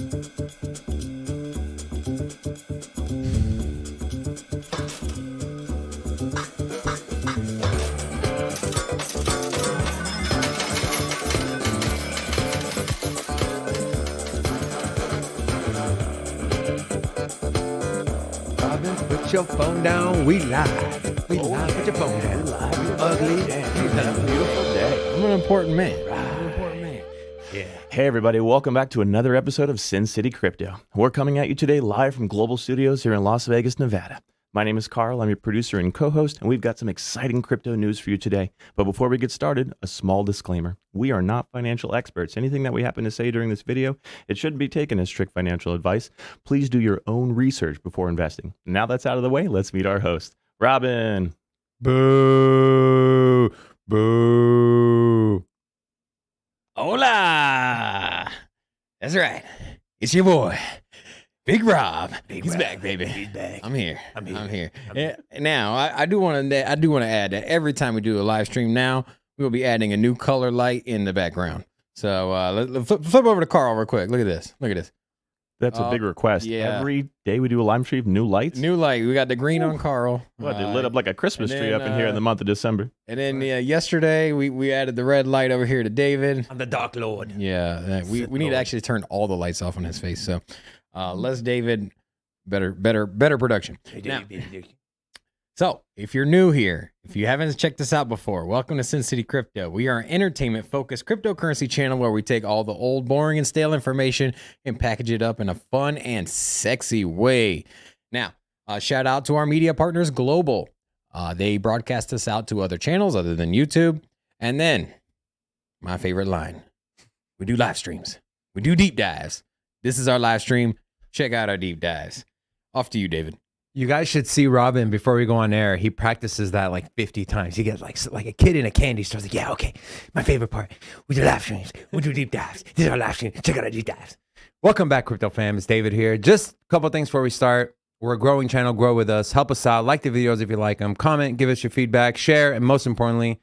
Put your phone down, we live. We live, put your phone down. Ugly, beautiful day. I'm an important man. I'm an important man. Yeah. Hey everybody, welcome back to another episode of Sin City Crypto. We're coming at you today live from Global Studios here in Las Vegas, Nevada. My name is Carl, I'm your producer and co-host, and we've got some exciting crypto news for you today. But before we get started, a small disclaimer. We are not financial experts. Anything that we happen to say during this video, it shouldn't be taken as strict financial advice. Please do your own research before investing. Now that's out of the way, let's meet our host, Robin. Boo. Boo. Hola. That's right. It's your boy, Big Rob. He's back, baby. He's back. I'm here. I'm here. Now, I do want to add that every time we do a live stream now, we'll be adding a new color light in the background. So let's flip over to Carl real quick. Look at this. Look at this. That's a big request. yeah. Every day we do a live stream, new lights. New light. We got the green on Carl. What, they lit up like a Christmas and tree then, up in here in the month of December. And then yesterday we added the red light over here to David. I'm the Dark Lord. Yeah, we need to actually turn all the lights off on his face. So let's David, better production. Now, so if you're new here, if you haven't checked us out before, welcome to Sin City Crypto. We are an entertainment-focused cryptocurrency channel where we take all the old, boring, and stale information and package it up in a fun and sexy way. Now, shout out to our media partners, Global. They broadcast us out to other channels other than YouTube. And then, my favorite line, we do live streams. We do deep dives. This is our live stream. Check out our deep dives. Off to you, David. You guys should see Robin before we go on air. He practices that like 50 times. He gets like a kid in a candy store. He's like, yeah, okay. My favorite part. We do live streams. We do deep dives. This is our live stream. Check out our deep dives. Welcome back, Crypto fam. It's David here. Just a couple things before we start. We're a growing channel. Grow with us. Help us out. Like the videos if you like them. Comment. Give us your feedback. Share. And most importantly,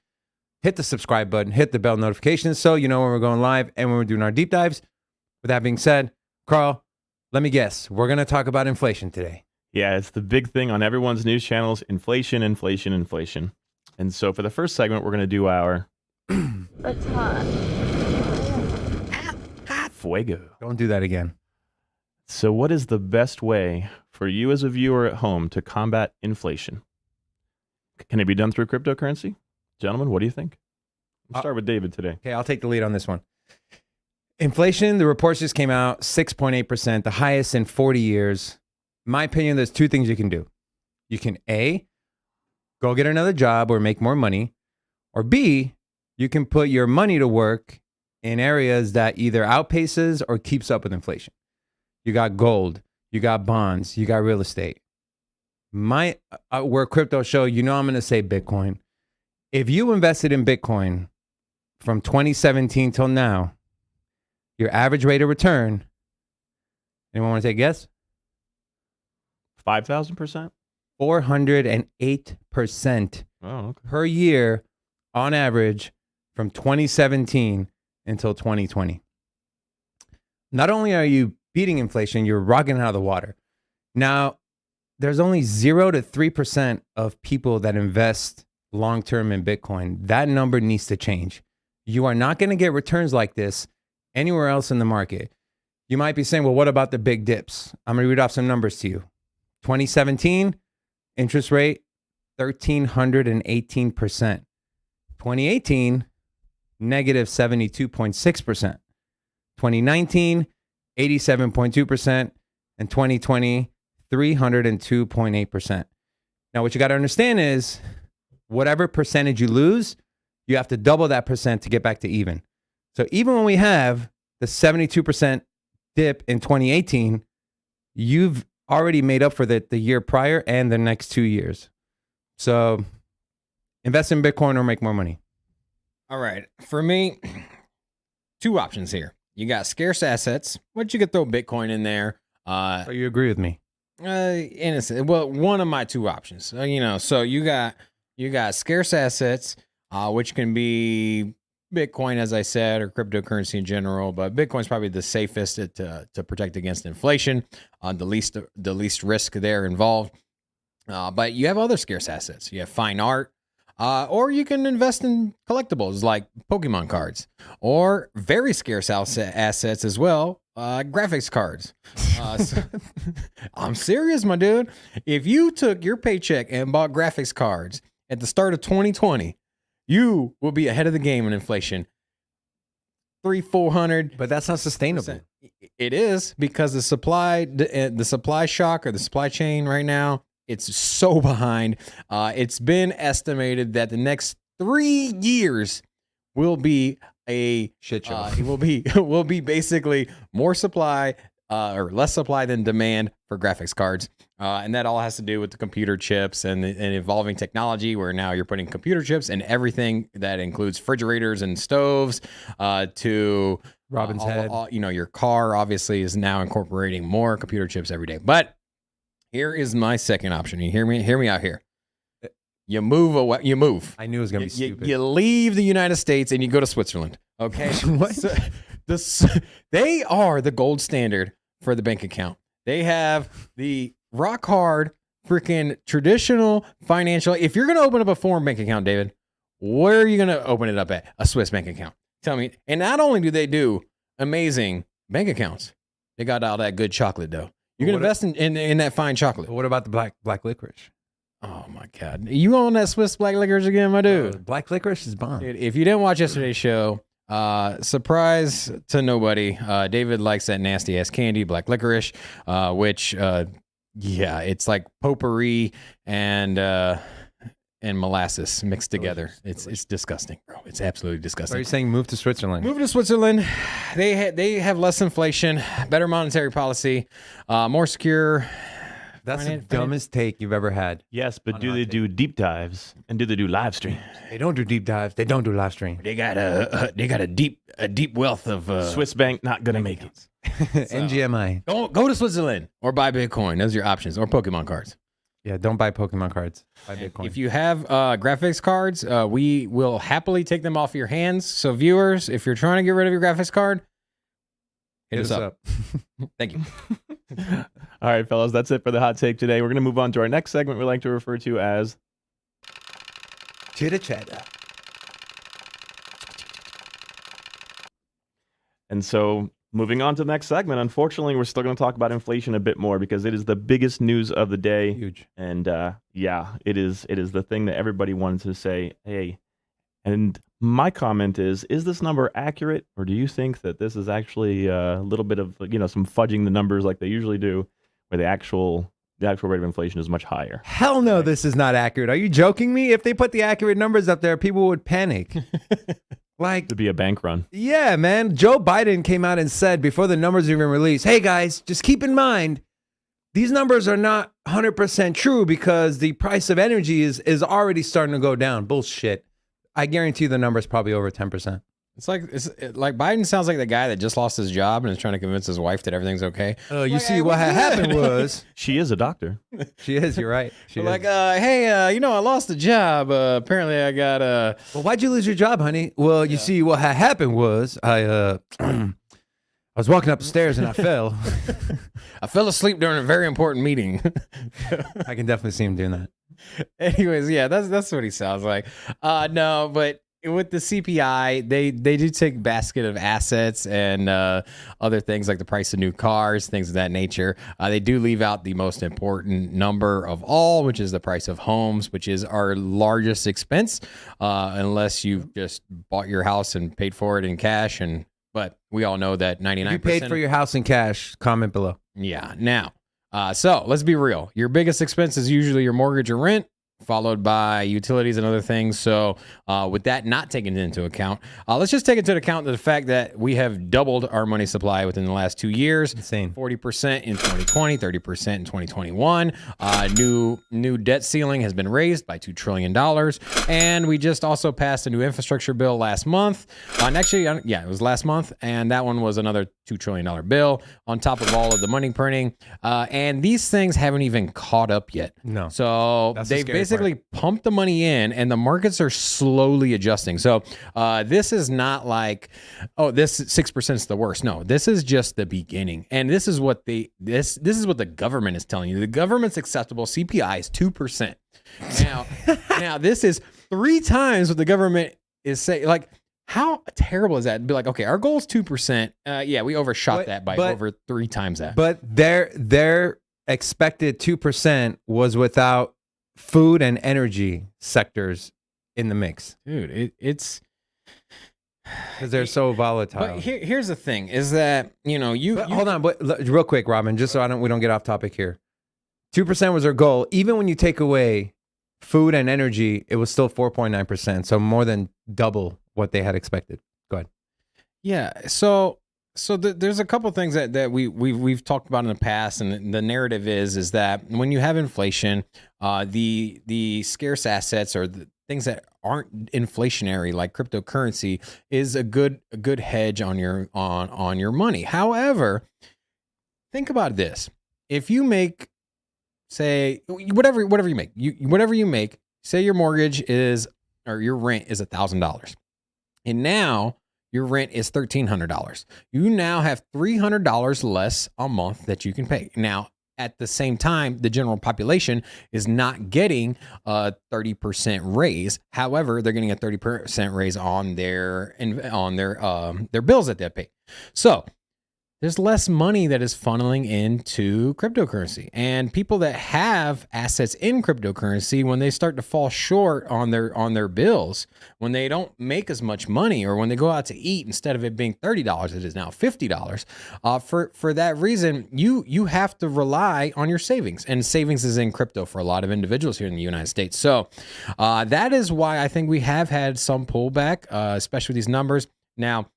hit the subscribe button. Hit the bell notifications so you know when we're going live and when we're doing our deep dives. With that being said, Carl, let me guess. We're going to talk about inflation today. Yeah, it's the big thing on everyone's news channels, inflation, inflation, inflation. And so for the first segment, we're going to do our Fuego. Don't do that again. So what is the best way for you as a viewer at home to combat inflation? Can it be done through cryptocurrency? Gentlemen, what do you think? We'll start with David today. Okay, I'll take the lead on this one. Inflation, the reports just came out, 6.8%, the highest in 40 years. In my opinion, there's two things you can do. You can A, go get another job or make more money, or B, you can put your money to work in areas that either outpaces or keeps up with inflation. You got gold, you got bonds, you got real estate. We're a crypto show, you know I'm going to say Bitcoin. If you invested in Bitcoin from 2017 till now, your average rate of return, anyone want to take a guess? 5,000%? 408% per year on average from 2017 until 2020. Not only are you beating inflation, you're rocking it out of the water. Now, there's only 0 to 3% of people that invest long-term in Bitcoin. That number needs to change. You are not going to get returns like this anywhere else in the market. You might be saying, well, what about the big dips? I'm going to read off some numbers to you. 2017, interest rate, 1,318%. 2018, negative 72.6%. 2019, 87.2%. And 2020, 302.8%. Now, what you got to understand is whatever percentage you lose, you have to double that percent to get back to even. So even when we have the 72% dip in 2018, you've already made up for the year prior and the next 2 years. So invest in Bitcoin or make more money. All right. For me, two options here. You got scarce assets, which you could throw Bitcoin in there. So you agree with me? Innocent. Well, one of my two options. So you got scarce assets, which can be Bitcoin, as I said, or cryptocurrency in general, but Bitcoin's probably the safest to protect against inflation, the least risk there involved. But you have other scarce assets. You have fine art, or you can invest in collectibles like Pokemon cards, or very scarce assets as well, graphics cards. So, I'm serious, my dude. If you took your paycheck and bought graphics cards at the start of 2020, you will be ahead of the game in inflation. 300-400. But that's not sustainable. It is, because the supply shock, or the supply chain right now, it's so behind. It's been estimated that the next 3 years will be a shit show. It will be basically more supply or less supply than demand for graphics cards. And that all has to do with the computer chips and evolving technology, where now you're putting computer chips in everything that includes refrigerators and stoves, to Robin's head. Your car obviously is now incorporating more computer chips every day. But here is my second option. You hear me out here. You move away. You move. I knew it was gonna be stupid. You leave the United States and you go to Switzerland. Okay. What? So, they are the gold standard for the bank account. They have the rock hard, freaking traditional financial. If you're gonna open up a foreign bank account, David, where are you gonna open it up at? A Swiss bank account. Tell me. And not only do they do amazing bank accounts, they got all that good chocolate though. You can invest in that fine chocolate. What about the black licorice? Oh my God. You on that Swiss black licorice again, my dude? Black licorice is bomb. Dude, if you didn't watch yesterday's show, surprise to nobody, David likes that nasty ass candy, black licorice, which, it's like potpourri and molasses mixed together. It's disgusting, bro. It's absolutely disgusting. Are you saying move to Switzerland? Move to Switzerland. They have less inflation, better monetary policy, more secure. That's the dumbest take you've ever had. Yes, but do they do deep dives, and do they do live streams? They don't do deep dives. They don't do live stream. They got a deep wealth of Swiss bank not gonna make it. So, NGMI. Go to Switzerland or buy Bitcoin. Those are your options, or Pokemon cards. Yeah, don't buy Pokemon cards. Buy Bitcoin. If you have graphics cards, we will happily take them off your hands. So viewers, if you're trying to get rid of your graphics card, hit us up. Thank you. All right, fellas, that's it for the hot take today. We're going to move on to our next segment we like to refer to as Chitter Chatter. And so, moving on to the next segment, unfortunately, we're still going to talk about inflation a bit more because it is the biggest news of the day. Huge. And it is the thing that everybody wanted to say, hey. And my comment is this number accurate, or do you think that this is actually a little bit of, some fudging the numbers like they usually do, where the actual rate of inflation is much higher? Hell no, this is not accurate. Are you joking me? If they put the accurate numbers up there, people would panic. Like, to be a bank run. Yeah, man. Joe Biden came out and said before the numbers are even released, hey guys, just keep in mind, these numbers are not 100% true because the price of energy is already starting to go down. Bullshit. I guarantee the number is probably over 10%. It's like Biden sounds like the guy that just lost his job and is trying to convince his wife that everything's okay. You see, what happened was she is a doctor. She is. You're right. She is. Like, hey, I lost the job. Apparently, I got Well, why'd you lose your job, honey? Well, you see, what happened was I was walking up the stairs and I fell. I fell asleep during a very important meeting. I can definitely see him doing that. Anyways, yeah, that's what he sounds like. No, but with the CPI, they do take basket of assets and other things like the price of new cars, things of that nature. They do leave out the most important number of all, which is the price of homes, which is our largest expense, unless you've just bought your house and paid for it in cash. But we all know that 99%. If you paid for your house in cash, comment below. Yeah. Now, so let's be real. Your biggest expense is usually your mortgage or rent, followed by utilities and other things. So with that not taken into account, let's just take into account the fact that we have doubled our money supply within the last 2 years. Insane. 40% in 2020, 30% in 2021. New debt ceiling has been raised by $2 trillion. And we just also passed a new infrastructure bill last month. It was last month. And that one was another $2 trillion bill on top of all of the money printing. And these things haven't even caught up yet. No. So That's the scary basically pump the money in, and the markets are slowly adjusting. So this is not like, oh, this 6% is the worst. No, this is just the beginning, and this is what this is what the government is telling you. The government's acceptable CPI is 2%. Now this is 3 times what the government is saying. Like, how terrible is that? Be like, okay, our goal is 2%. Yeah, we overshot that by over 3 times that. But their expected 2% was without food and energy sectors in the mix. Dude, it's because they're so volatile. But here's the thing: is that hold on, but real quick, Robin, just so we don't get off topic here. 2% was their goal. Even when you take away food and energy, it was still 4.9%. So more than double what they had expected. Go ahead. Yeah. So there's a couple of things that we've talked about in the past, and the narrative is that when you have inflation, the scarce assets or the things that aren't inflationary, like cryptocurrency, is a good hedge on your money. However, think about this: if you make, say, whatever you make, say your mortgage is, or your rent is $1,000, and now your rent is $1,300. You now have $300 less a month that you can pay. Now, at the same time, the general population is not getting a 30% raise. However, they're getting a 30% raise on their bills that they pay. So there's less money that is funneling into cryptocurrency, and people that have assets in cryptocurrency, when they start to fall short on their bills, when they don't make as much money, or when they go out to eat, instead of it being $30, it is now $50. For that reason, you have to rely on your savings, and savings is in crypto for a lot of individuals here in the United States. So that is why I think we have had some pullback, especially with these numbers. Now,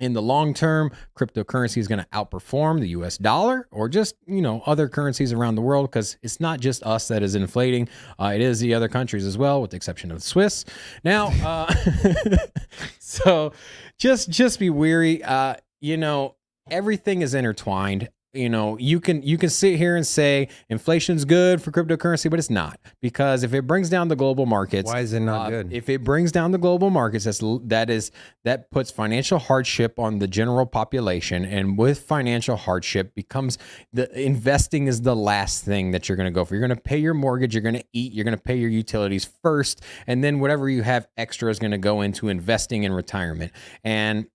in the long term, cryptocurrency is going to outperform the US dollar, or just, other currencies around the world, because it's not just us that is inflating. It is the other countries as well, with the exception of the Swiss. Now, so just be wary. Everything is intertwined. You can sit here and say inflation's good for cryptocurrency, but it's not, because if it brings down the global markets, why is it not good? If it brings down the global markets, that puts financial hardship on the general population, and with financial hardship becomes investing is the last thing that you're going to go for. You're going to pay your mortgage, you're going to eat, you're going to pay your utilities first, and then whatever you have extra is going to go into investing in retirement. And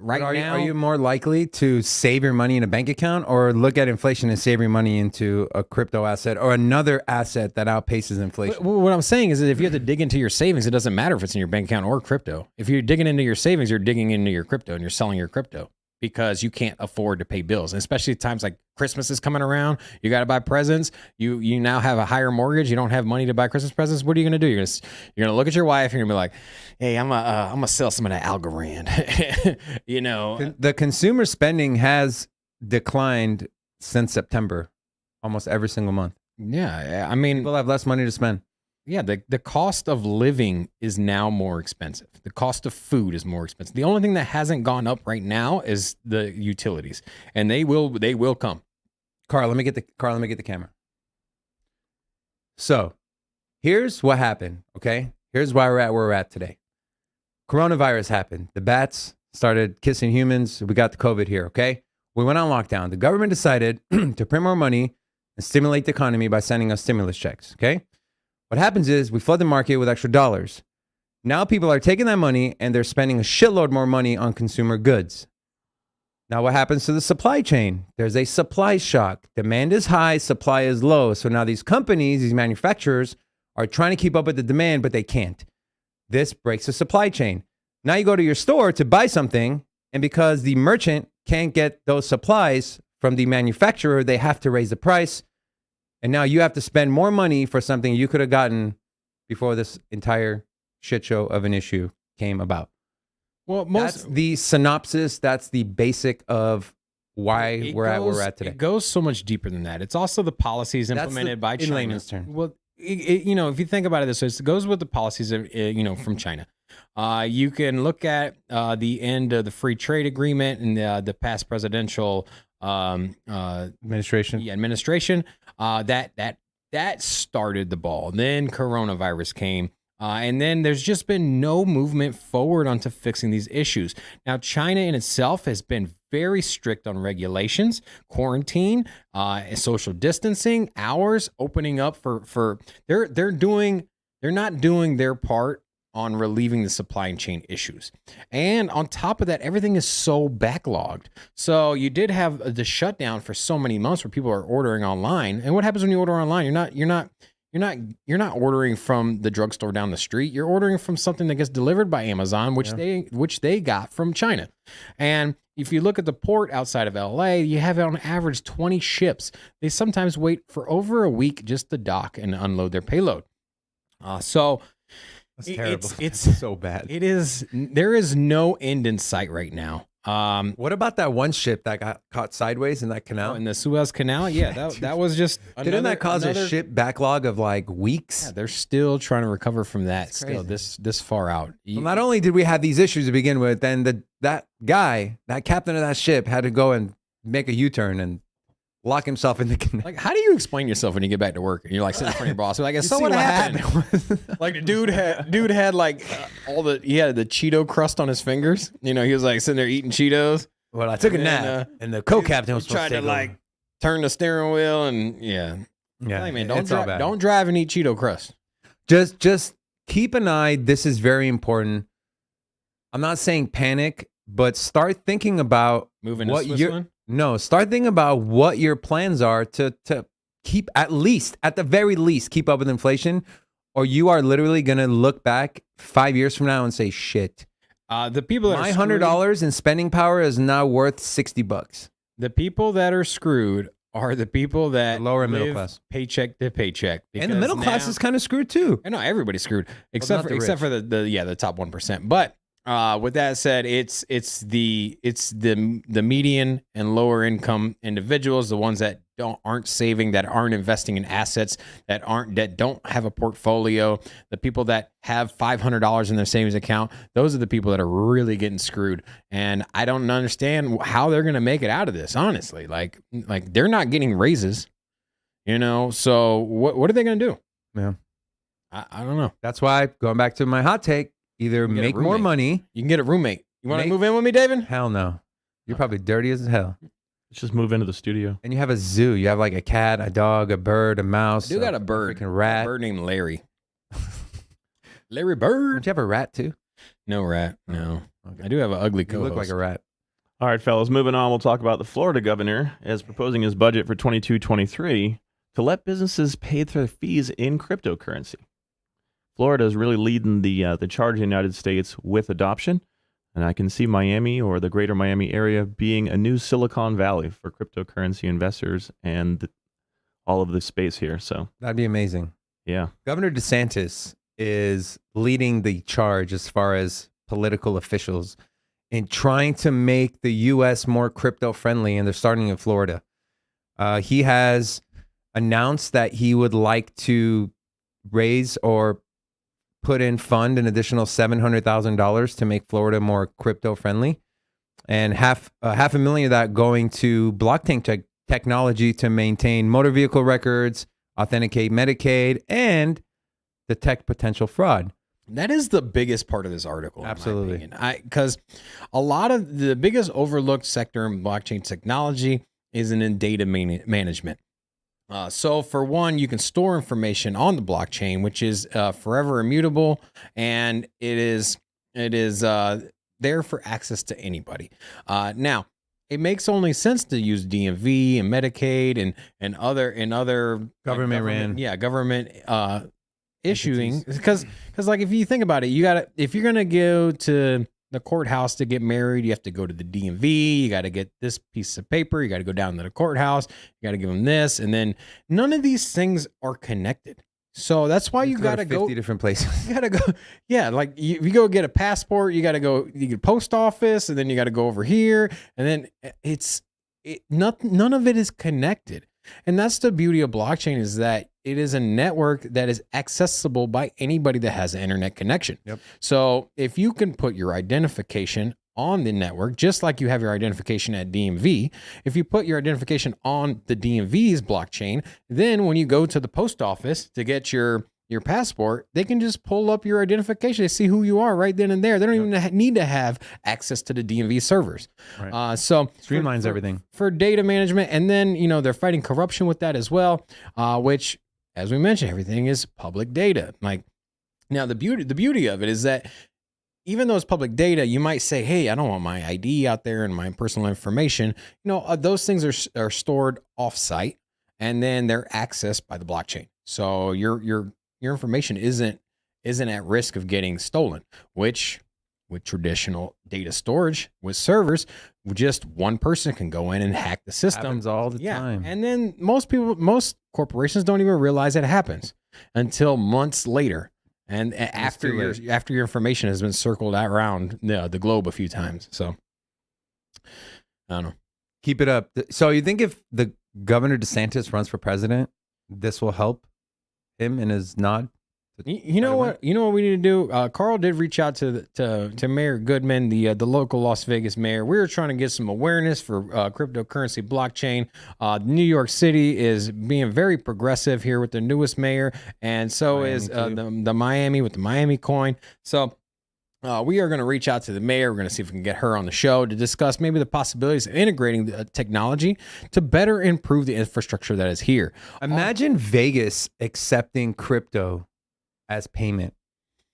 now, are you more likely to save your money in a bank account, or look at inflation and save your money into a crypto asset or another asset that outpaces inflation? What I'm saying is that if you have to dig into your savings, it doesn't matter if it's in your bank account or crypto. If you're digging into your savings, you're digging into your crypto, and you're selling your crypto, because you can't afford to pay bills. And especially at times like Christmas is coming around, you got to buy presents. You now have a higher mortgage. You don't have money to buy Christmas presents. What are you going to do? You're going to look at your wife and you're going to be like, hey, I'm going to sell some of that Algorand. The consumer spending has declined since September, almost every single month. Yeah. I mean, people have less money to spend. Yeah, the cost of living is now more expensive. The cost of food is more expensive. The only thing that hasn't gone up right now is the utilities, and they will come. Carl, let me get the camera. So, here's what happened, okay? Here's why we're at where we're at today. Coronavirus happened. The bats started kissing humans. We got the COVID here, okay? We went on lockdown. The government decided to print more money and stimulate the economy by sending us stimulus checks, okay? What happens is we flood the market with extra dollars. Now people are taking that money and they're spending a shitload more money on consumer goods. Now what happens to the supply chain? There's a supply shock. Demand is high, supply is low. So now these companies, these manufacturers are trying to keep up with the demand, but they can't. This breaks the supply chain. Now you go to your store to buy something, and because the merchant can't get those supplies from the manufacturer, they have to raise the price. And now you have to spend more money for something you could have gotten before this entire shit show of an issue came about. Well, that's the synopsis. That's the basic of why we're at where we're at today. It goes so much deeper than that. It's also the policies implemented by China. In layman's terms. Well, if you think about it this way, it goes with the policies of, from China. You can look at the end of the free trade agreement and the past presidential administration. Yeah, administration. That that started the ball. Then coronavirus came. And then there's just been no movement forward onto fixing these issues. Now, China in itself has been very strict on regulations, quarantine, social distancing, hours, opening up for they're not doing their part on relieving the supply chain issues. And on top of that, everything is so backlogged. So you did have the shutdown for so many months where people are ordering online. And what happens when you order online? You're not ordering from the drugstore down the street. You're ordering from something that gets delivered by Amazon, which they got from China. And if you look at the port outside of LA, you have on average 20 ships. They sometimes wait for over a week just to dock and unload their payload. So that's terrible. It's so bad. It is. There is no end in sight right now. What about that one ship that got caught sideways in that canal? In the Suez Canal? Yeah, that was just didn't that cause a ship backlog of like weeks? Yeah, they're still trying to recover from that. Still, this far out. Well, not only did we have these issues to begin with, then that captain of that ship, had to go and make a U-turn and lock himself in the canal. Like, how do you explain yourself when you get back to work and you're like sitting in front of your boss? You're like, so what happened? Like the dude had like he had the Cheeto crust on his fingers. You know, he was like sitting there eating Cheetos. Well, I took a nap, and the co-captain was supposed to like turn the steering wheel, and yeah. Hey, man, don't drive and eat Cheeto crust. Just keep an eye. This is very important. I'm not saying panic, but start thinking about moving to Switzerland. No, start thinking about what your plans are to keep at the very least, keep up with inflation, or you are literally going to look back 5 years from now and say, shit. The people that my $100 in spending power is now worth $60. The people that are screwed are the people that the lower middle class, paycheck to paycheck, and the middle class is kind of screwed too. I know everybody's screwed except for the top 1%. But with that said, it's the median and lower income individuals, the ones that aren't saving, that aren't investing in assets, that don't have a portfolio, the people that have $500 in their savings account. Those are the people that are really getting screwed. And I don't understand how they're going to make it out of this. Honestly, like they're not getting raises, you know. So what are they going to do? Yeah, I don't know. That's why, going back to my hot take, either make more money. You can get a roommate. You want to move in with me, David? Hell no. You're probably dirty as hell. Let's just move into the studio. And you have a zoo. You have like a cat, a dog, a bird, a mouse. You got a bird. Freaking rat. A bird named Larry. Larry Bird. Don't you have a rat too? No rat. No. Okay. I do have an ugly co-host. You look like a rat. All right, fellas, moving on. We'll talk about the Florida governor as proposing his budget for 22-23 to let businesses pay their fees in cryptocurrency. Florida is really leading the charge in the United States with adoption. And I can see Miami, or the greater Miami area, being a new Silicon Valley for cryptocurrency investors and all of the space here. So that'd be amazing. Yeah. Governor DeSantis is leading the charge as far as political officials in trying to make the U.S. more crypto friendly, and they're starting in Florida. He has announced that he would like to raise or fund an additional $700,000 to make Florida more crypto friendly, and half a million of that going to blockchain technology to maintain motor vehicle records, authenticate Medicaid, and detect potential fraud. That is the biggest part of this article. Absolutely. Because a lot of the biggest overlooked sector in blockchain technology is in data management. So for one, you can store information on the blockchain, which is forever immutable, and it is there for access to anybody. Now, it makes only sense to use DMV and Medicaid and other government issuing, because like if you think about it, if you're gonna go to the courthouse to get married, you have to go to the DMV. You got to get this piece of paper. You got to go down to the courthouse. You got to give them this, and then none of these things are connected. So that's why you got to go 50 different places. You got to go, yeah. Like if you go get a passport, you got to go. You get post office, and then you got to go over here, and then none of it is connected. And that's the beauty of blockchain, is that it is a network that is accessible by anybody that has an internet connection. Yep. So if you can put your identification on the network, just like you have your identification at DMV. If you put your identification on the DMV's blockchain, then when you go to the post office to get your passport, they can just pull up your identification. They see who you are right then and there. They don't even need to have access to the DMV servers. Right. So Streamlines everything. For data management. And then, they're fighting corruption with that as well, which, as we mentioned, everything is public data. Like, now the beauty of it is that even though it's public data, you might say, hey, I don't want my ID out there and my personal information. Those things are stored offsite, and then they're accessed by the blockchain. So your information isn't at risk of getting stolen, which with traditional data storage with servers, just one person can go in and hack the system. Happens all the time. And then most corporations don't even realize it happens until months later. And after your information has been circled around the globe a few times. So I don't know. Keep it up. So you think if the Governor DeSantis runs for president, this will help him in his nod? You know what we need to do? Carl did reach out to Mayor Goodman, the local Las Vegas mayor. We were trying to get some awareness for cryptocurrency blockchain. New York City is being very progressive here with the newest mayor, and so Miami is the Miami with the Miami coin. So we are going to reach out to the mayor. We're going to see if we can get her on the show to discuss maybe the possibilities of integrating the technology to better improve the infrastructure that is here. Imagine Vegas accepting crypto as payment.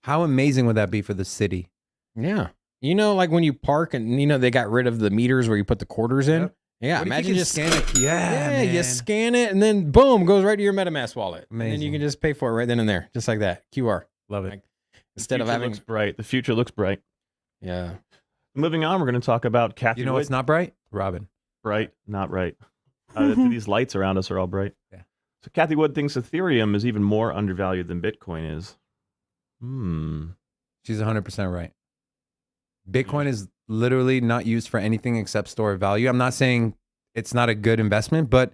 How amazing would that be for the city? Yeah. Like when you park and, they got rid of the meters where you put the quarters in. Yep. Yeah. What imagine you just scan it. Yeah, you scan it and then boom, goes right to your MetaMask wallet. Amazing. And then you can just pay for it right then and there, just like that. QR. Love it. Instead of having. Looks bright. The future looks bright. Yeah. Moving on, we're going to talk about Kathy. What's not bright? Robin. Bright, not right. These lights around us are all bright. Yeah. So Kathy Wood thinks Ethereum is even more undervalued than Bitcoin is. She's 100% right. Bitcoin is literally not used for anything except store of value. I'm not saying it's not a good investment, but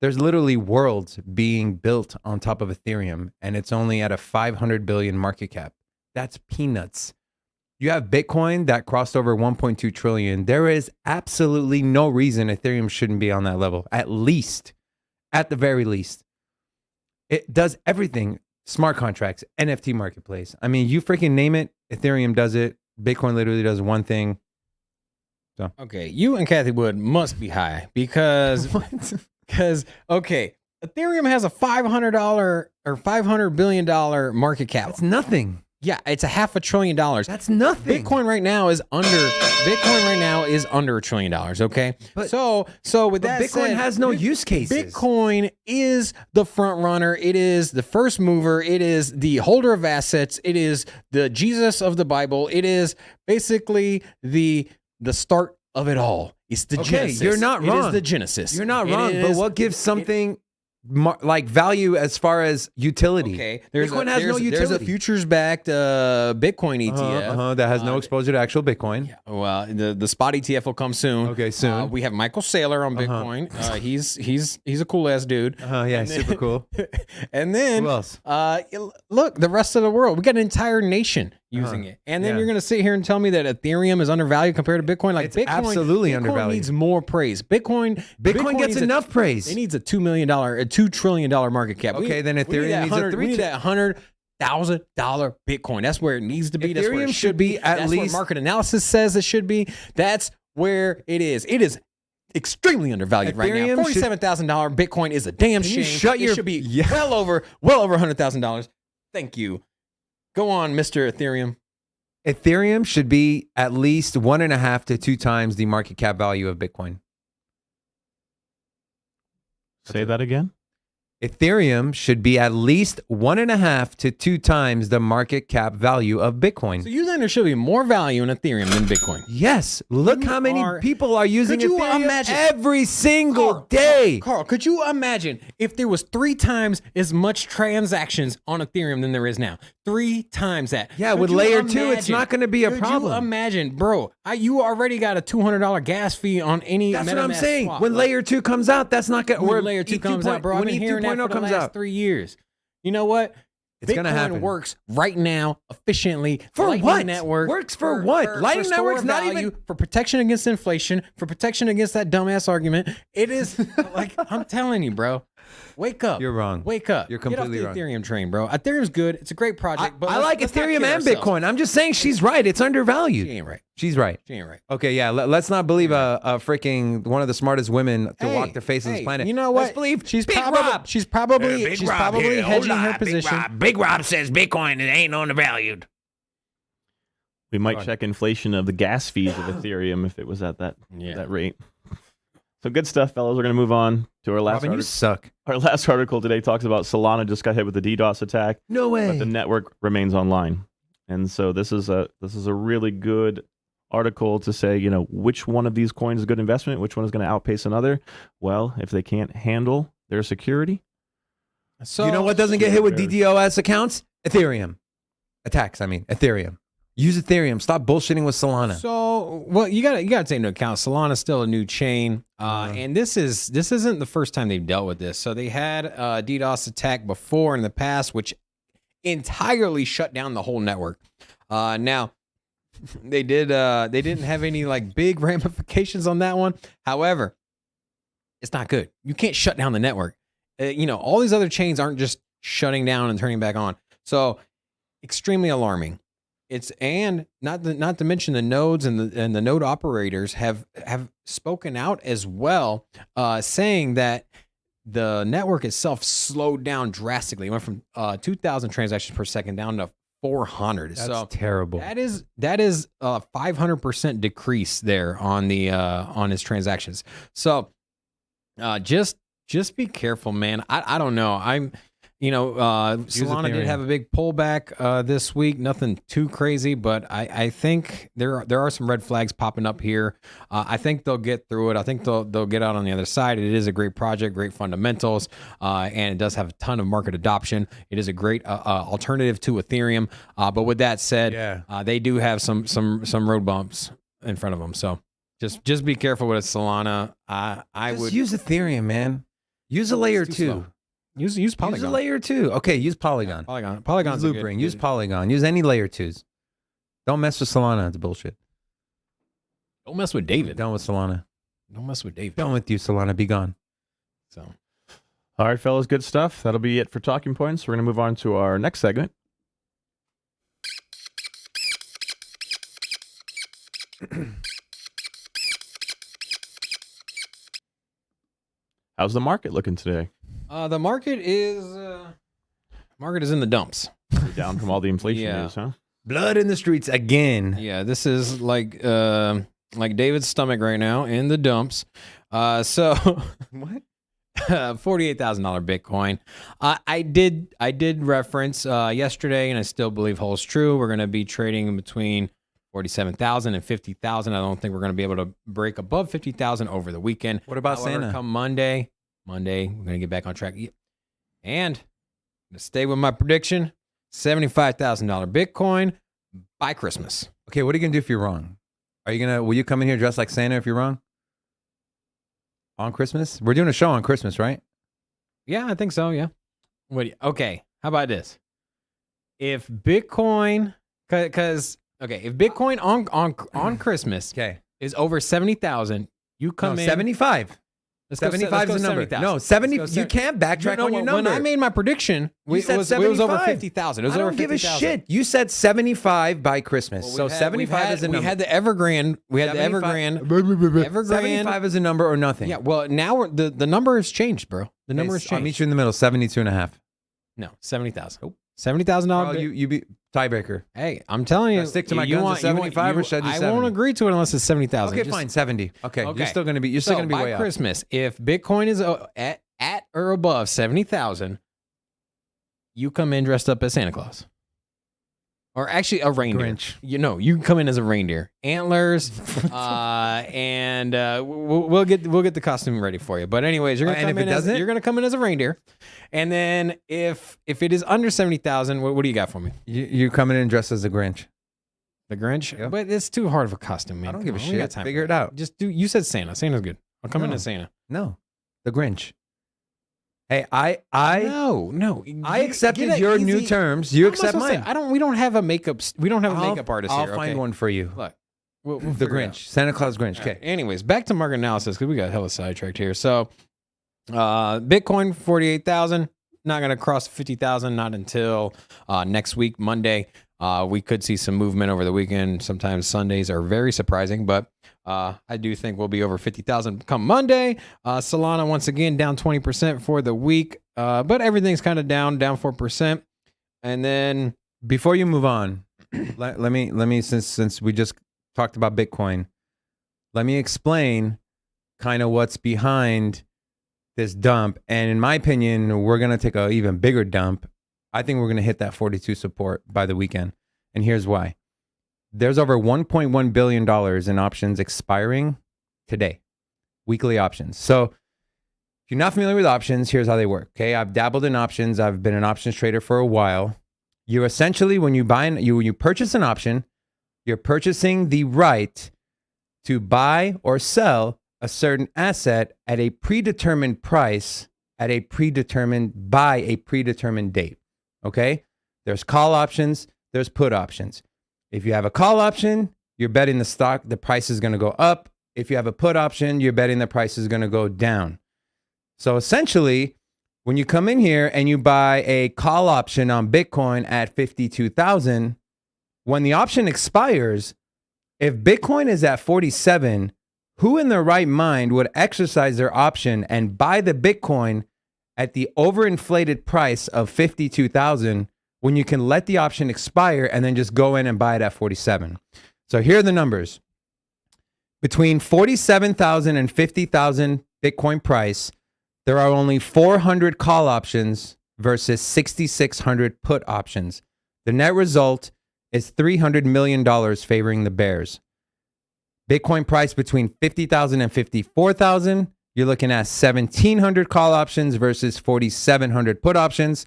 there's literally worlds being built on top of Ethereum, and it's only at a 500 billion market cap. That's peanuts. You have Bitcoin that crossed over 1.2 trillion. There is absolutely no reason Ethereum shouldn't be on that level, at the very least. It does everything. Smart contracts, NFT marketplace. I mean, you freaking name it, Ethereum does it. Bitcoin literally does one thing. So okay, you and Kathy Wood must be high because okay, Ethereum has a $500 or $500 billion market cap. That's nothing. Yeah, it's a $500 billion. That's nothing. Bitcoin right now is under $1 trillion. Okay, but, so with that Bitcoin said, has no use cases. Bitcoin is the front runner. It is the first mover. It is the holder of assets. It is the Jesus of the Bible. It is basically the start of it all. It's the Genesis. You're not wrong. It is the Genesis. You're not wrong. But what gives something like value as far as utility? Okay, Bitcoin has no utility. There's a futures-backed Bitcoin ETF that has no exposure to actual Bitcoin. Yeah, well, the spot ETF will come soon. Okay, soon. We have Michael Saylor on Bitcoin. He's a cool ass dude. Yeah, super cool. And then who else? Look, the rest of the world. We got an entire nation using it. And then you're going to sit here and tell me that Ethereum is undervalued compared to Bitcoin? Like it's Bitcoin, absolutely undervalued. Needs more praise. Bitcoin gets enough praise. It needs a $2 trillion market cap. Okay, then Ethereum needs a we need that $100,000 Bitcoin. That's where it needs to be. That's where Ethereum it should be. That's where market analysis says it should be. That's where it is. It is extremely undervalued right now. $47,000 Bitcoin is a damn shame. It should be well over $100,000. Thank you. Go on, Mr. Ethereum. Ethereum should be at least 1.5 to 2 times the market cap value of Bitcoin. Say that again. Ethereum should be at least 1.5 to 2 times the market cap value of Bitcoin. So you think there should be more value in Ethereum than Bitcoin? Yes. Look how many people are using Ethereum every single day. Carl, could you imagine if there was 3 times as much transactions on Ethereum than there is now? 3 times that. Yeah, with layer 2, it's not going to be a problem. Could you imagine, bro, you already got a $200 gas fee on any That's MetaMask what I'm saying. swap. When layer 2 comes out, that's not going to... When layer 2 comes out, bro, I've been hearing that for the last 3 years. You know what? It's going to happen. Works right now efficiently. For Lightning what? Network Works for what? Lightning for Network's store not value, even... for protection against inflation, for protection against that dumbass argument. It is like, I'm telling you, bro. Wake up. You're wrong. Wake up. You're completely Get off the wrong. Ethereum train, bro. Ethereum's good. It's a great project. But I like let's not Ethereum kid and ourselves. Bitcoin. I'm just saying she's right. It's undervalued. She ain't right. She's right. She ain't right. Okay, yeah. Let's not believe a freaking one of the smartest women to walk the face of this planet. You know what? Let's believe She's Big probably Rob. she's probably Big Rob here. hedging Hold her on, position. Big Rob says Bitcoin ain't undervalued. We might check inflation of the gas fees of Ethereum if it was at that rate. So good stuff, fellas. We're going to move on to our last Robin, you article. suck. Our last article today talks about Solana just got hit with a DDoS attack, No way. but the network remains online. And so this is a really good article to say, you know, which one of these coins is a good investment, which one is going to outpace another. Well, if they can't handle their security. So you know what doesn't get hit with DDoS accounts? Ethereum. Attacks, I mean. Ethereum. Use Ethereum. Stop bullshitting with Solana. So, well, you gotta take into account Solana's still a new chain, and this isn't the first time they've dealt with this. So they had a DDoS attack before in the past, which entirely shut down the whole network. Now they didn't have any like big ramifications on that one. However, it's not good. You can't shut down the network. You know, all these other chains aren't just shutting down and turning back on. So extremely alarming. It's and not to mention the nodes and the node operators have spoken out as well, saying that the network itself slowed down drastically. It went from 2,000 transactions per second down to 400. That's terrible. That is a 500% decrease there on the on his transactions. So just be careful, man. I don't know. Solana did have a big pullback this week. Nothing too crazy, but I think there are some red flags popping up here. I think they'll get through it. I think they'll get out on the other side. It is a great project, great fundamentals, and it does have a ton of market adoption. It is a great alternative to Ethereum. But with that said, they do have some road bumps in front of them. So just be careful with Solana. I would use Ethereum, man. Use a layer 2. Slow. Use Polygon. Use a layer 2. Okay, use Polygon. Polygon's use Loopring. Use Polygon. Use any layer 2s. Don't mess with Solana. It's bullshit. Don't mess with David. Done with Solana. Don't mess with David. Done with you, Solana. Be gone. So, All right, fellas, good stuff. That'll be it for talking points. We're going to move on to our next segment. How's the market looking today? the market is in the dumps. You're down from all the inflation Yeah. news, huh? Blood in the streets again. Yeah, this is like David's stomach right now in the dumps. So What? $48,000 Bitcoin. I did reference yesterday, and I still believe holds true. We're going to be trading between 47,000 and 50,000. I don't think we're going to be able to break above 50,000 over the weekend. What about However, Santa? come Monday, we're going to get back on track. And I'm going to stay with my prediction, $75,000 Bitcoin by Christmas. Okay, what are you gonna do if you're wrong? Will you come in here dressed like Santa if you're wrong? On Christmas? We're doing a show on Christmas, right? Yeah, I think so. Yeah. Okay. How about this? If Bitcoin, if Bitcoin on Christmas Okay. is over 70,000, you come in 75. Let's go 75 let's is go the number. 70,000. No, 70. Let's go You can't backtrack on your When number. I made my prediction, it said was over 75. 50,000. It was I over don't give a 50,000. shit. You said 75 by Christmas. Well, So 75 is a number. We had the Evergrande. We had the 75 Evergrande. 75 is a number or nothing. Yeah. Well, now the number has changed, bro. The number has I'll changed. meet you in the middle. 72 and a half. No, 70,000. $70,000. Oh, you be tiebreaker. Hey, I'm telling you, Should I stick to my you guns at want- 75 or should I do I 70? won't agree to it unless it's 70,000. Okay, fine. 70. Okay. You're still gonna be. You're still gonna be by way up. Christmas, if Bitcoin is at or above 70,000, you come in dressed up as Santa Claus, or actually a reindeer. Grinch. You come in as a reindeer, antlers, and we'll get the costume ready for you. But anyways, you're gonna And come if in it doesn't? you're gonna come in as a reindeer, and then if it is under 70,000, what do you got for me? You coming in dressed as a Grinch? The Grinch? Yep. But it's too hard of a costume, man. I don't Come give a on, we got shit. time Figure for it out. Just do. You said Santa. Santa's good. I'll come in No. as Santa. No, the Grinch. Hey, I I accepted your new terms. You accept mine. We don't have a makeup. We don't have a makeup artist I'll here. find okay? one for you. Look, we'll The figure it out. Grinch, Santa Claus Grinch. Okay. Anyways, back to market analysis because we got hella sidetracked here. So, Bitcoin 48,000, not going to cross 50,000 not until next week, Monday. We could see some movement over the weekend. Sometimes Sundays are very surprising, but I do think we'll be over 50,000 come Monday. Solana once again down 20% for the week, but everything's kind of down 4%. And then Before you move on, let me since we just talked about Bitcoin, let me explain kind of what's behind this dump. And in my opinion, we're going to take an even bigger dump. I think we're going to hit that 42 support by the weekend. And here's why. There's over $1.1 billion in options expiring today, weekly options. So if you're not familiar with options, here's how they work. Okay. I've dabbled in options. I've been an options trader for a while. You essentially, when you when you purchase an option, you're purchasing the right to buy or sell a certain asset at a predetermined price by a predetermined date. Okay? There's call options, there's put options. If you have a call option, you're betting the price is going to go up. If you have a put option, you're betting the price is going to go down. So essentially, when you come in here and you buy a call option on Bitcoin at 52,000, when the option expires, if Bitcoin is at 47, who in their right mind would exercise their option and buy the Bitcoin at the overinflated price of 52,000 when you can let the option expire and then just go in and buy it at 47? So here are the numbers. Between 47,000 and 50,000 Bitcoin price, there are only 400 call options versus 6,600 put options. The net result is $300 million favoring the bears. Bitcoin price between 50,000 and 54,000, you're looking at 1,700 call options versus 4,700 put options,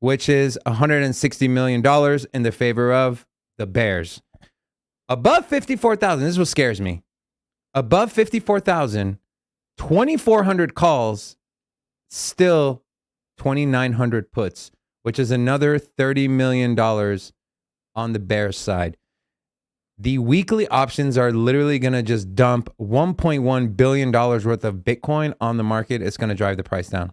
which is $160 million in the favor of the bears. Above 54,000, this is what scares me. Above 54,000, 2,400 calls, still 2,900 puts, which is another $30 million on the bear side. The weekly options are literally going to just dump $1.1 billion worth of Bitcoin on the market. It's going to drive the price down.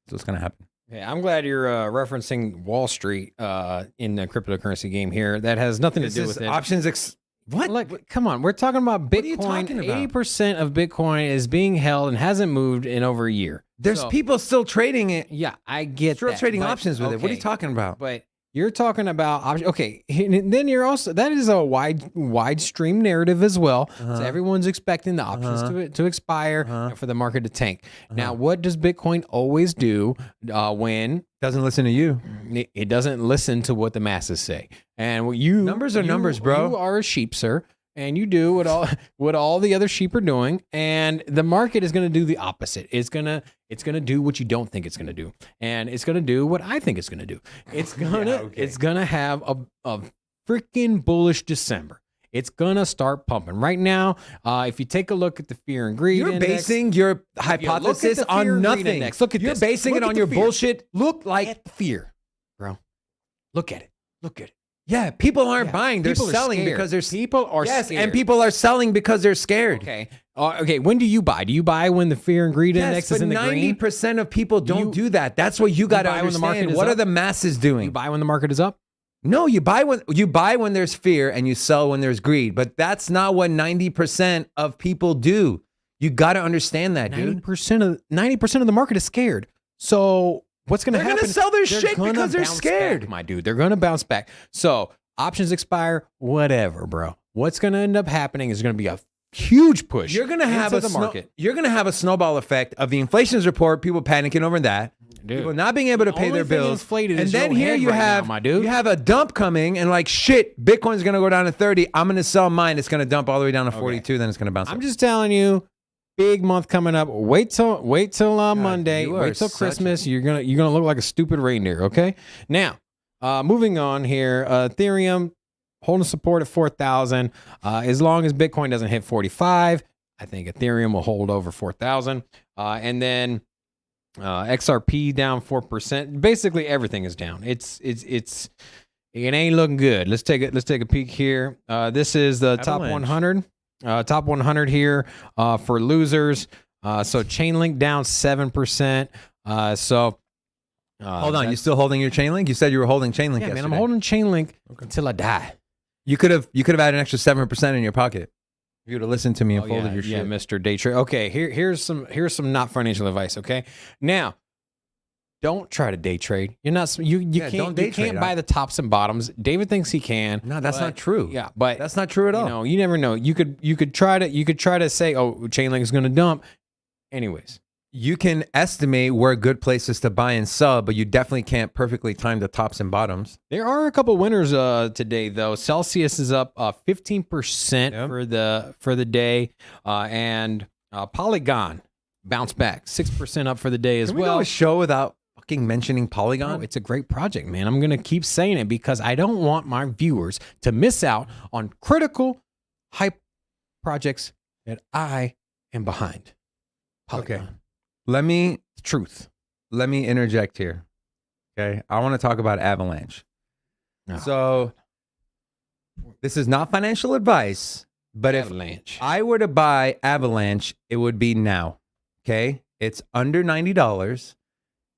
So what's going to happen? Yeah, I'm glad you're referencing Wall Street in the cryptocurrency game here. That has nothing to do with it. Options. What? Like, come on. We're talking about Bitcoin. What are you talking about? 80% of Bitcoin is being held and hasn't moved in over a year. There's people still trading it. Yeah, I get Still that. trading options with it. What are you talking about? But you're talking about okay. And then you're also that is a wide stream narrative as well. So everyone's expecting the options to expire and for the market to tank. Now, what does Bitcoin always do when Doesn't listen to you? it doesn't listen to what the masses say? And what you Numbers are numbers, bro. You are a sheep, sir. And you do what all the other sheep are doing, and the market is going to do the opposite. It's gonna do what you don't think it's going to do, and it's going to do what I think it's going to do. It's gonna have a freaking bullish December. It's gonna start pumping right now. If you take a look at the fear and greed, You're basing your hypothesis on nothing. You're basing it on your bullshit. Look at the fear, bro. Look at it. Look at it. Yeah, people aren't buying. They're People are selling scared. because they're people are yes, scared. and people are selling because they're scared. Okay. Okay. When do you buy? Do you buy when the fear and greed index is in the green? 90% of people don't do that. That's what you got to buy when the market understand. is What up? are the masses doing? You buy when the market is up? No, you buy when there's fear and you sell when there's greed. But that's not what 90% of people do. You got to understand that, dude. 90% of the market is scared. So what's going to happen? They're going to sell their shit gonna because they're bounce scared. back, my dude. They're going to bounce back. So options expire, whatever, bro. What's going to end up happening is going to be a huge push. You're going to have into the market. You're going to have a snowball effect of the inflation report, people panicking over that. Dude, people not being able to pay their bills. Inflated And is then your here head you right have now, my dude. you have a dump coming and like shit, Bitcoin's going to go down to 30. I'm going to sell mine. It's going to dump all the way down to 42. Then it's going to bounce. I'm up. just telling you, big month coming up. Wait till Monday. you are Wait till such Christmas. You're gonna look like a stupid reindeer. Okay. Now, moving on here. Ethereum holding support at 4,000. As long as Bitcoin doesn't hit 45, I think Ethereum will hold over 4,000. And then XRP down 4%. Basically, everything is down. It ain't looking good. Let's take a peek here. This is the top 100. Top 100 here for losers. So Chainlink down 7%. Hold on, you still holding your Chainlink? You said you were holding Chainlink. Yeah, yesterday. man, I'm holding Chainlink until I die. You could have had an extra 7% in your pocket if you would have listened to me and folded your Yeah, shit. Mr. Day Trade. Okay, here's some not financial advice. Okay, now don't try to day trade. You're not you can't buy the tops and bottoms. David thinks he can. No, that's not true. Yeah, but that's not true at all. You know, you never know. You could try to say, oh, Chainlink is going to dump. Anyways, you can estimate where good places to buy and sell, but you definitely can't perfectly time the tops and bottoms. There are a couple winners today, though. Celsius is up 15% for the day, and Polygon bounced back 6% up for the day as Can we well. do a show without fucking mentioning Polygon? Oh, it's a great project, man. I'm gonna keep saying it because I don't want my viewers to miss out on critical hype projects that I am behind. Polygon. Okay. Let me interject here. Okay. I want to talk about Avalanche. Oh. So this is not financial advice, but Avalanche. if I were to buy Avalanche, it would be now. Okay. It's under $90.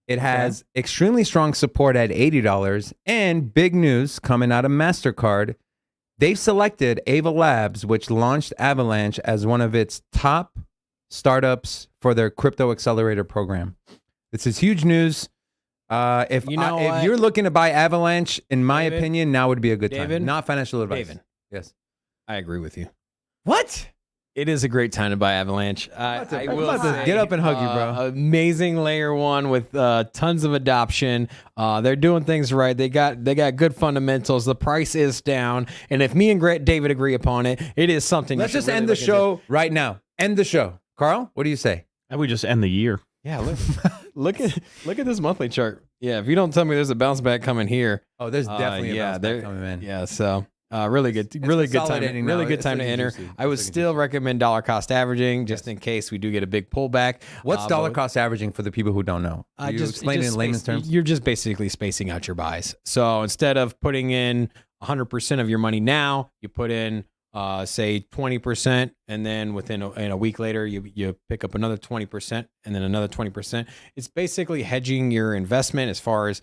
It has extremely strong support at $80. And big news coming out of MasterCard. They've selected Ava Labs, which launched Avalanche as one of its top startups for their crypto accelerator program. This is huge news. If you're looking to buy Avalanche, in my opinion, now would be a good time. Not financial advice. David. Yes. I agree with you. What? It is a great time to buy Avalanche. I will say, get up and hug you, bro. Amazing layer one with tons of adoption. They're doing things right. They got good fundamentals. The price is down, and if me and David agree upon it, it is something. Let's just end the show right now. End the show. Carl, what do you say? And we just end the year. Yeah, look at this monthly chart. Yeah, if you don't tell me there's a bounce back coming here. Oh, there's definitely a bounce back coming in. Yeah, so really good time to enter. I would still recommend dollar cost averaging just in case we do get a big pullback. What's dollar cost averaging for the people who don't know? Just explain it in layman's terms. You're just basically spacing out your buys. So instead of putting in 100% of your money now, you put in say 20%, and then within a week later you pick up another 20% and then another 20%. It's basically hedging your investment as far as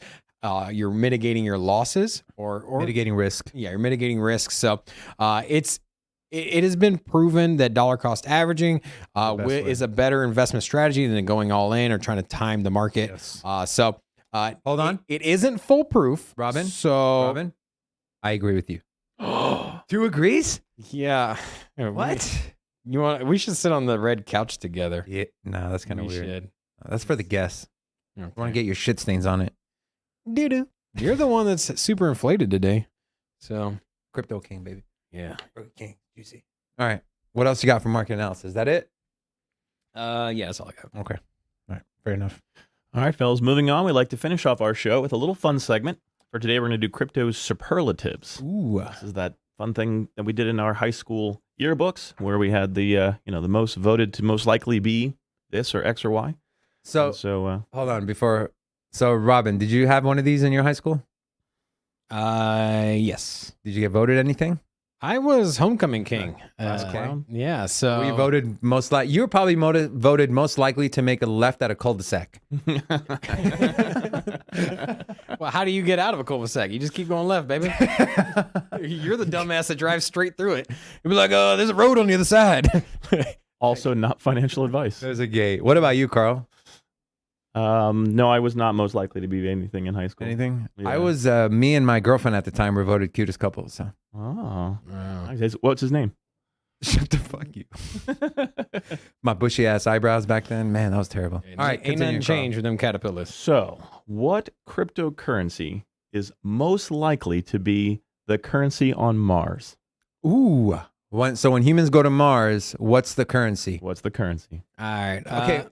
you're mitigating your losses or mitigating risk. Yeah, you're mitigating risk. So it has been proven that dollar cost averaging is a better investment strategy than going all in or trying to time the market. Yes. Hold on. It isn't foolproof, Robin. So I agree with you. 2 agrees? Yeah. What? We should sit on the red couch together. Yeah. No, that's kind of weird. Should. That's for the guests. Okay. I want to get your shit stains on it. Doo-doo. You're the one that's super inflated today. So Crypto King, baby. Yeah. Crypto King. Juicy. All right. What else you got for market analysis? Is that it? Yeah, that's all I got. Okay. All right. Fair enough. All right, fellas, moving on. We'd like to finish off our show with a little fun segment. For today, we're going to do crypto superlatives. Ooh. This is that fun thing that we did in our high school yearbooks where we had the the most voted to most likely be this or X or Y. So hold on So Robin, did you have one of these in your high school? Yes. Did you get voted anything? I was homecoming king. Okay. Yeah. So We voted most likely. You were probably voted most likely to make a left at a cul-de-sac. Well, how do you get out of a cul-de-sac? You just keep going left, baby. You're the dumbass that drives straight through it. You'll be like, oh, there's a road on the other side. Also, not financial advice. There's a gate. What about you, Carl? No, I was not most likely to be anything in high school. Anything? Yeah. I was. Me and my girlfriend at the time were voted cutest couple. So Oh. Wow. Nice. What's his name? shut the fuck you. My bushy ass eyebrows back then, man, that was terrible. All right, ain't nothing continue, changed with them caterpillars. So, what cryptocurrency is most likely to be the currency on Mars? Carl. Ooh. So when humans go to Mars, what's the currency? What's the currency? All right. Okay.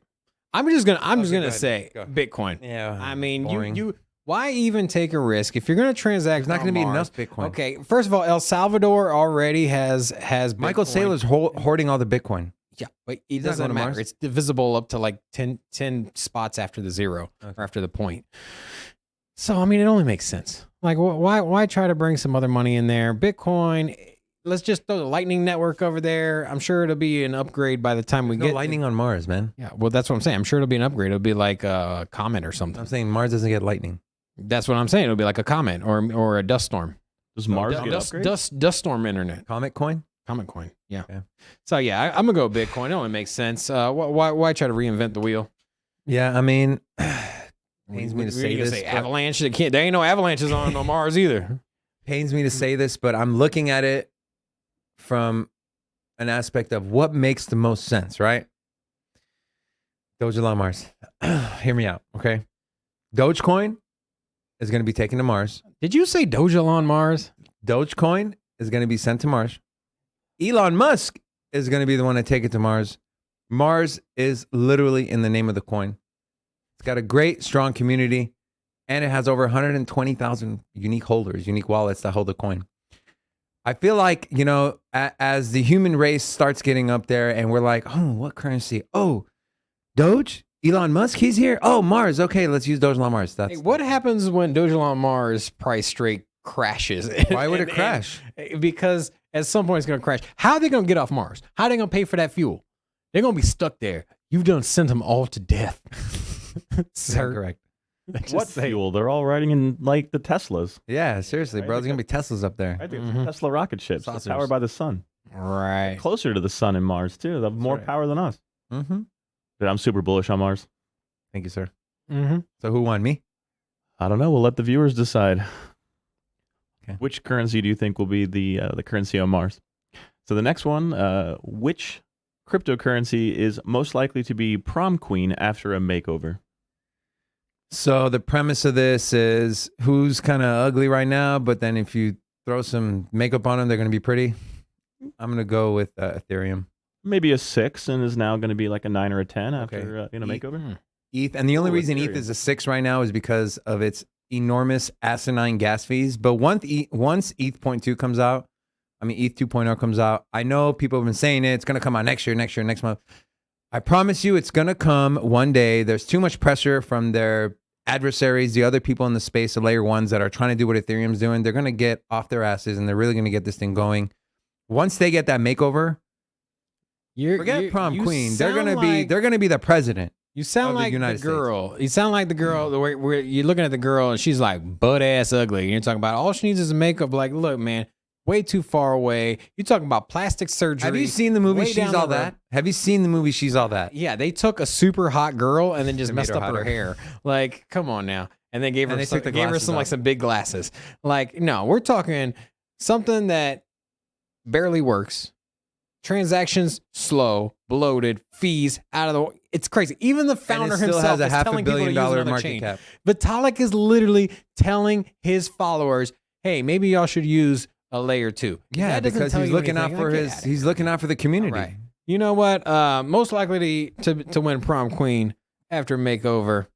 I'm just gonna go ahead. say Go. Bitcoin. Yeah. I mean, boring. you why even take a risk if you're gonna transact? There's not on going to be Mars? enough Bitcoin. Okay, first of all, El Salvador already has Bitcoin. Michael Saylor's hoarding all the Bitcoin. Yeah, but it He's not doesn't going to matter. Mars? It's divisible up to like 10 spots after the zero Okay. or after the point. So, I mean, it only makes sense. Like, why try to bring some other money in there? Bitcoin, let's just throw the Lightning Network over there. I'm sure it'll be an upgrade by the time we No get lightning on Mars, man. Yeah, well, that's what I'm saying. I'm sure it'll be an upgrade. It'll be like a comet or something. I'm saying Mars doesn't get lightning. That's what I'm saying. It'll be like a comet or a dust storm. Does Mars get Dust, upgrades? dust storm internet. Comet coin? Comet coin. Yeah. Okay. So yeah, I'm gonna go Bitcoin. It only makes sense. Why try to reinvent the wheel? Yeah, I mean, pains me to say this. but- Avalanche. There ain't no avalanches on Mars either. Pains me to say this, but I'm looking at it from an aspect of what makes the most sense, right? Dogecoin Mars. Hear me out, okay? Dogecoin is going to be taken to Mars. Did you say Doja on Mars? Dogecoin is going to be sent to Mars. Elon Musk is going to be the one to take it to Mars. Mars is literally in the name of the coin. It's got a great, strong community, and it has over 120,000 unique holders, unique wallets that hold the coin. I feel like, you know, as the human race starts getting up there and we're like, oh, what currency? Oh, Doge? Elon Musk? He's here? Oh, Mars. Okay, let's use Doge on Mars. That's Hey, what happens when Doja on Mars price straight crashes? Why would it crash? Because at some point it's going to crash. How are they going to get off Mars? How are they going to pay for that fuel? They're going to be stuck there. You've done sent them all to death. Sir. Correct. Just What say- fuel? They're all riding in like the Teslas. Yeah, seriously, Right, bro. they There's going to be Teslas up there. Right? There's Mhm. Tesla rocket ships that's Saucers. powered by the sun. Right. Closer to the sun in Mars too. They have more right. power than us. Mm-hmm. But I'm super bullish on Mars. Thank you, sir. Mm-hmm. So who won? Me? I don't know. We'll let the viewers decide. Okay. Which currency do you think will be the currency on Mars? So the next one, which cryptocurrency is most likely to be prom queen after a makeover? So the premise of this is who's kind of ugly right now, but then if you throw some makeup on them, they're going to be pretty. I'm going to go with Ethereum. Maybe a 6 and is now going to be like a 9 or a 10 after Okay. makeover. ETH, and the only Ooh, reason ETH Ethereum. is a 6 right now is because of its enormous asinine gas fees. But once ETH 0.2 comes out, I mean ETH 2.0 comes out, I know people have been saying it. It's going to come out next year, next month. I promise you, it's going to come one day. There's too much pressure from their adversaries, the other people in the space, the layer ones that are trying to do what Ethereum's doing. They're going to get off their asses, and they're really going to get this thing going. Once they get that makeover, forget prom queen. They're going to be the president. You sound of the like the United States. girl. You sound like the girl. The way where you're looking at the girl and she's like butt ass ugly. And you're talking about all she needs is makeup. Like, look, man, way too far away. You're talking about plastic surgery. Have you seen the movie way She's down All the road. That? Have you seen the movie She's All That? Yeah, they took a super hot girl and then just They made messed her up her hotter. hair. Like, come on now. And then gave And her they some, took the gave her glasses some like off. some big glasses. Like, no, we're talking something that barely works. Transactions slow, bloated, fees out of the. It's crazy. Even the founder and it still himself has a is half a telling people to billion use dollar another market chain. cap. Vitalik is literally telling his followers, "Hey, maybe y'all should use a layer 2." Yeah, That doesn't because tell he's you looking out anything. for Like, get his. outta He's here. looking out for the community. Right. You know what? Most likely to win prom queen after makeover.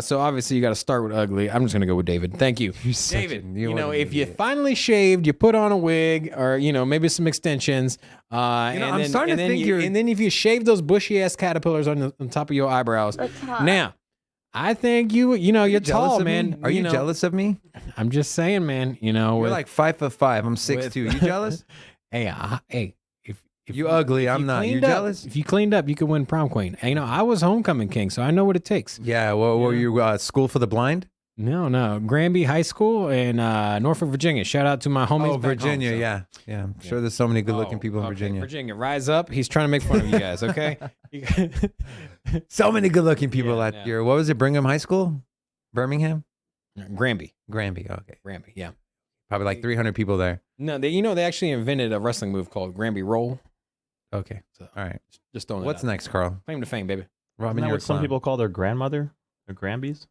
So obviously you got to start with ugly. I'm just gonna go with David. Thank you, David. You know, if you finally shaved, you put on a wig or maybe some extensions. I'm starting to think you're- And then if you shave those bushy ass caterpillars on top of your eyebrows. Now, I think you're jealous tall, of man. me? Are you jealous of me? I'm just saying, man. You're with- like 5'5". I'm 6'2". You jealous? hey. If You ugly. I'm not. You cleaned up- jealous? If you cleaned up, you could win prom queen. And, I was homecoming king, so I know what it takes. Yeah. Well, were you school for the blind? No. Granby High School in Norfolk, Virginia. Shout out to my homies. Oh, back Virginia. home, so. Yeah. I'm sure there's so many good-looking people in Okay, Virginia. Virginia, rise up. He's trying to make fun of you guys, okay? So many good-looking people Yeah, at yeah. your. What was it? Brigham High School, Birmingham, Granby. Granby. Okay. Granby, yeah. Probably like 300 people there. No, they actually invented a wrestling move called Granby Roll. Okay. So, All right. just throwing What's that out. next, Carl? Claim to fame, baby. Robin, Isn't that you're a what some clown. people call their grandmother? Their Granbies?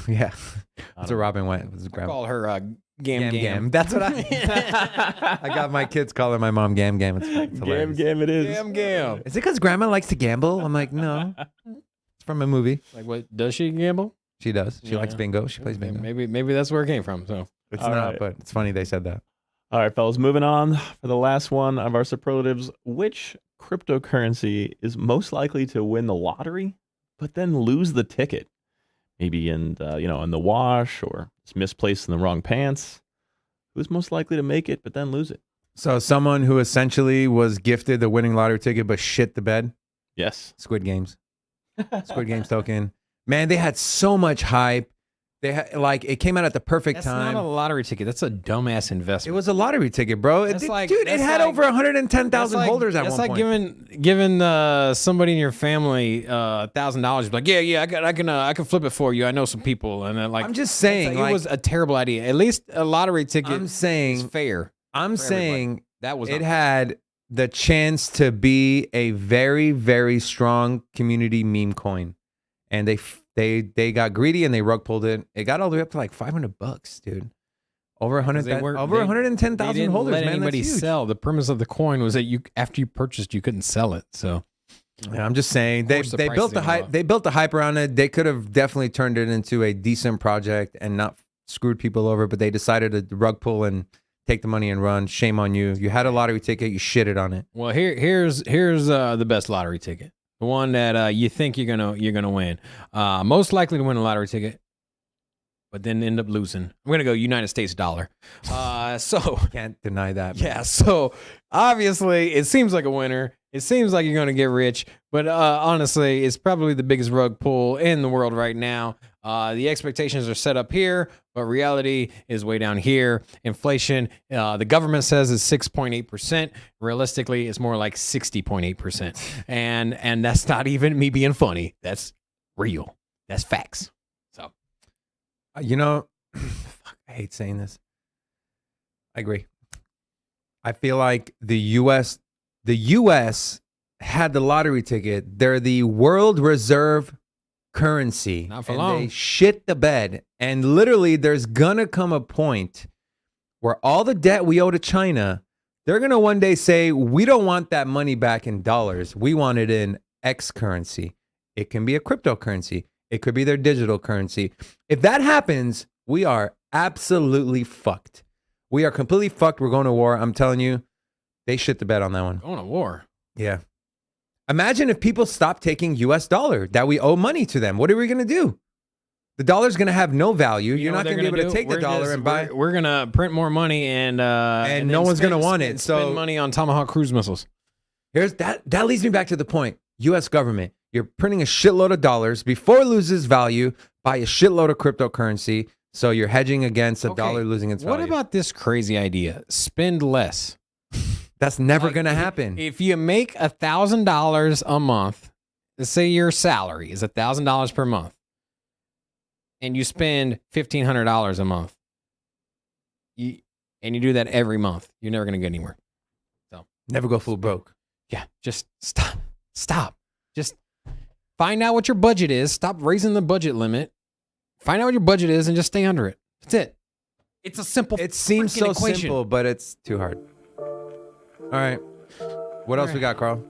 Yeah. I That's don't what know. Robin went. Was grandma. Call her Gam. That's what I. I got my kids calling my mom Gam Gam. It's Gam hilarious. Gam it is. Gam. Is it because grandma likes to gamble? I'm like, no. It's from a movie. Like, what? Does she gamble? She does. She likes Yeah. bingo. She plays bingo. Maybe that's where it came from. So It's All not, right. but it's funny they said that. All right, fellas, moving on for the last one of our superlatives. Which cryptocurrency is most likely to win the lottery, but then lose the ticket? Maybe in the wash, or it's misplaced in the wrong pants. Who's most likely to make it but then lose it? So someone who essentially was gifted the winning lottery ticket but shit the bed. Yes. Squid Games. Squid Games token. Man, they had so much hype. They had, it came out at the perfect time. That's not a lottery ticket. That's a dumbass investment. It was a lottery ticket, bro. It had over 110,000 holders at one point. That's like giving somebody in your family $1,000. Like, yeah, I can flip it for you. I know some people, and then I'm just saying, it was a terrible idea. At least a lottery ticket. I'm saying is fair. I'm saying that was it had the chance to be a very, very strong community meme coin, and they got greedy and they rug pulled it. It got all the way up to like $500, dude. Over 110,000 holders, let man. Anybody That's huge. sell. The premise of the coin was that after you purchased, you couldn't sell it. So yeah, I'm just saying they built the hype. They built the hype around it. They could have definitely turned it into a decent project and not screwed people over, but they decided to rug pull and take the money and run. Shame on you. You had a lottery ticket. You shitted on it. Well, here's the best lottery ticket. The one that you think you're gonna win. Most likely to win a lottery ticket, but then end up losing. I'm gonna go United States dollar. So Can't deny that. Man. yeah. So obviously, it seems like a winner. It seems like you're gonna get rich, but honestly, it's probably the biggest rug pull in the world right now. The expectations are set up here, but reality is way down here. Inflation, the government says is 6.8%. Realistically, it's more like 60.8%. And that's not even me being funny. That's real. That's facts. So, I hate saying this. I agree. I feel like the U.S. had the lottery ticket. They're the world reserve currency. Not for and long. They shit the bed. And literally, there's gonna come a point where all the debt we owe to China, they're gonna one day say, we don't want that money back in dollars. We want it in X currency. It can be a cryptocurrency. It could be their digital currency. If that happens, we are absolutely fucked. We are completely fucked. We're going to war. I'm telling you, they shit the bed on that one. going to war. Yeah. Imagine if people stop taking US dollar, that we owe money to them. What are we going to do? The dollar's going to have no value. You're not going to be able to take the dollar and buy. We're going to print more money and no one's going to want it. So spend money on Tomahawk cruise missiles. Here's that leads me back to the point. US government, you're printing a shitload of dollars before it loses value, buy a shitload of cryptocurrency. So you're hedging against a dollar losing its value. What about this crazy idea? Spend less. That's never going to happen. If you make $1,000 a month, let's say your salary is $1,000 per month, and you spend $1,500 a month, and you do that every month, you're never going to get anywhere. So Never go full broke. yeah, just stop. Just find out what your budget is. Stop raising the budget limit. Find out what your budget is and just stay under it. That's it. It's a simple. It seems freaking so equation. simple, but it's too hard. All right. What else we got, Carl?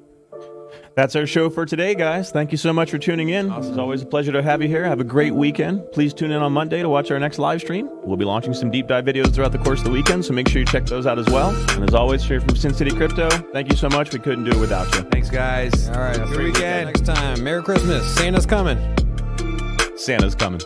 That's our show for today, guys. Thank you so much for tuning in. Awesome. It's always a pleasure to have you here. Have a great weekend. Please tune in on Monday to watch our next live stream. We'll be launching some deep dive videos throughout the course of the weekend, so make sure you check those out as well. And as always, here from Sin City Crypto, thank you so much. We couldn't do it without you. Thanks, guys. All right. Have a good weekend. Next time. Merry Christmas. Santa's coming. Santa's coming.